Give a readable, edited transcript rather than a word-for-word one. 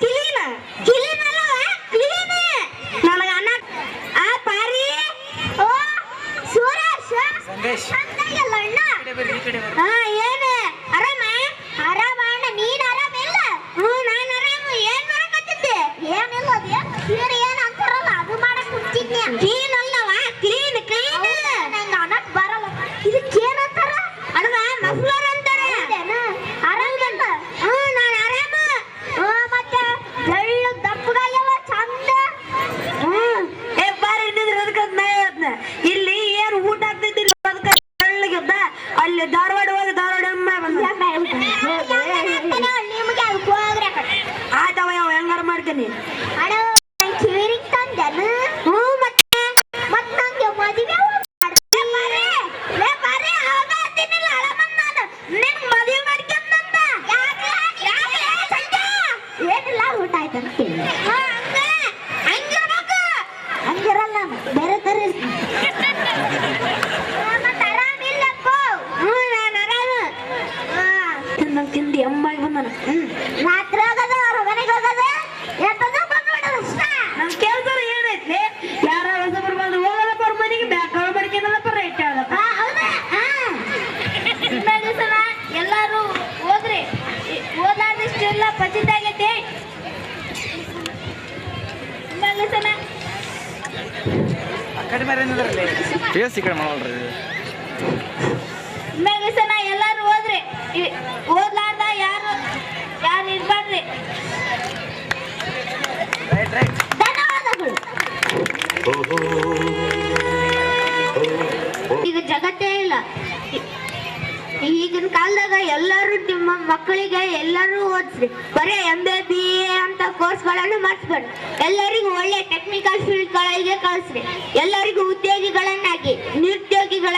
ಕಿಲೀನ ಕಿಲೀನಲ್ಲ clean ನನಗ ಅನ್ನ ಆ ಪಾರಿ ಓ ಸುರೇಶ್ ಸಂದೇಶ್ ಅಂತಲ್ಲ ಅಣ್ಣ ಏನೇ ಆರಾಮ ಆರಾಮ ಅಣ್ಣ ನೀನ್ ಆರಾಮಿಲ್ಲ ನಾನು ಆರಾಮ ಏನ್ ಮಾಡಕತ್ತಿದ್ದೆ ಏನಿಲ್ಲ ಅದೇನು ಏನ್ ಅಂತಾರಲ್ಲ ಅದು ಮಾಡಕ್ ಕುಂತಿದ್ದೆ ಕ್ಲೀನ್ ಅಲ್ಲವಾ ಕ್ಲೀನ್ ಕ್ಲೀನ್ ನಂಗೆ ಅನ್ನಕ್ ಬರಲ್ಲ ಇದಕ್ಕೆ ಏನಂತಾರ ಅಣ್ಣ ಮಫ್ಲರ್ ಅಂತಾರೆ ಆರಾಮಲ್ಲ ನಾನು ಆರಾಮ ಮತ್ತೆ ಬೆಳ್ಳು ದಪ್ಪಗಾಗ್ಯವ ಚಂದ ಏ ಬಾರಿ ಇನ್ನಿದ್ರೆ ಅದಕ್ಕೆ ಇಲ್ಲಿ ಏನು ಊಟ ಆಗ್ತಿದ್ದಿಲ್ಲ ಅದಕ್ಕೆ ಬೆಳ್ಳಗಿದ್ದ ಅಲ್ಲಿ ಧಾರವಾಡ ಹೋಗಿ ಧಾರವಾಡ ನಿಮ್ಗೆ ಅದಕ್ಕೆ ಹೋಗ್ರೆ ಆಯ್ತವ ಯಾವ ಹೆಂಗಾರ ಮಾಡ್ತೀನಿ ಅಣ್ಣ ಕಿವಿರಿಗೆ ತಂದೆನು ಮತ್ತೆ ನಂಗೆ ಮದುವೆ ಏನಿಲ್ಲ ಊಟ ಆಯ್ತು ಹಂಗಿರಲ್ಲ ಬೇರೆ ತರ ಮತ್ತೆ ಆರಾಮಿಲ್ಲಪ್ಪ ನಾನು ಆರಾಮ ನಂಗೆ ತಿಂದು ಎಮ್ಮಾಗಿ ಬಂದನ ರಾತ್ರಿ ಹೋಗದ ಅವ್ರ ಮನೆಗೆ ಹೋಗದ ಎತ್ತದ ಬಂದ್ಬಿಡೋದು ಅಷ್ಟ ನಮ್ ಕೇಳ್ತಾರ ಏನೈತಿ ಯಾರ ಹೊಸಬರು ಬಂದು ಹೋಗಲ್ಲಪ್ಪ ಅವ್ರ ಮನೆಗೆ ಬ್ಯಾಕ್ ಬರ್ಕೇನಲ್ಲಪ್ಪ ರೈಟ್ ಹೇಳಪ್ಪ ಹೌದಾ ಎಲ್ಲಾರು ಹೋದ್ರಿ ಓದಾದಿಷ್ಟೆಲ್ಲ ಪಚಿತಾಗೈತಿ ಕಡಿಮೆ ಮರೇನಿದ್ರಲ್ಲಿ ಫೇಸ್ ಈ ಕಡೆ ಮಾಡೋಲ್ರಿ ಮೆಗಸನ ಎಲ್ಲಾರು ಹೋದ್ರಿ ಓದ್ಲಾರ್ದ ಯಾರು ಇರ್ಬಾರ್ರಿ ರೈಟ್ ಧನ್ಯವಾದಗಳು ಈಗ ಜಗತ್ತೇ ಇಲ್ಲ ಈಗಿನ ಕಾಲದಾಗ ಎಲ್ಲರೂ ನಿಮ್ಮ ಮಕ್ಕಳಿಗೆ ಎಲ್ಲರೂ ಓದಿಸ್ರಿ ಬರೀ MBA ಅಂತ ಕೋರ್ಸ್ಗಳನ್ನು ಮಾಡಿಸ್ಬೇಡಿ ಎಲ್ಲರಿಗೂ ಒಳ್ಳೆ ಟೆಕ್ನಿಕಲ್ ಫೀಲ್ಡ್ಗಳಿಗೆ ಕಳಿಸ್ರಿ ಎಲ್ಲರಿಗೂ ಉದ್ಯೋಗಿಗಳನ್ನಾಗಿ ನಿರುದ್ಯೋಗಿಗಳನ್ನ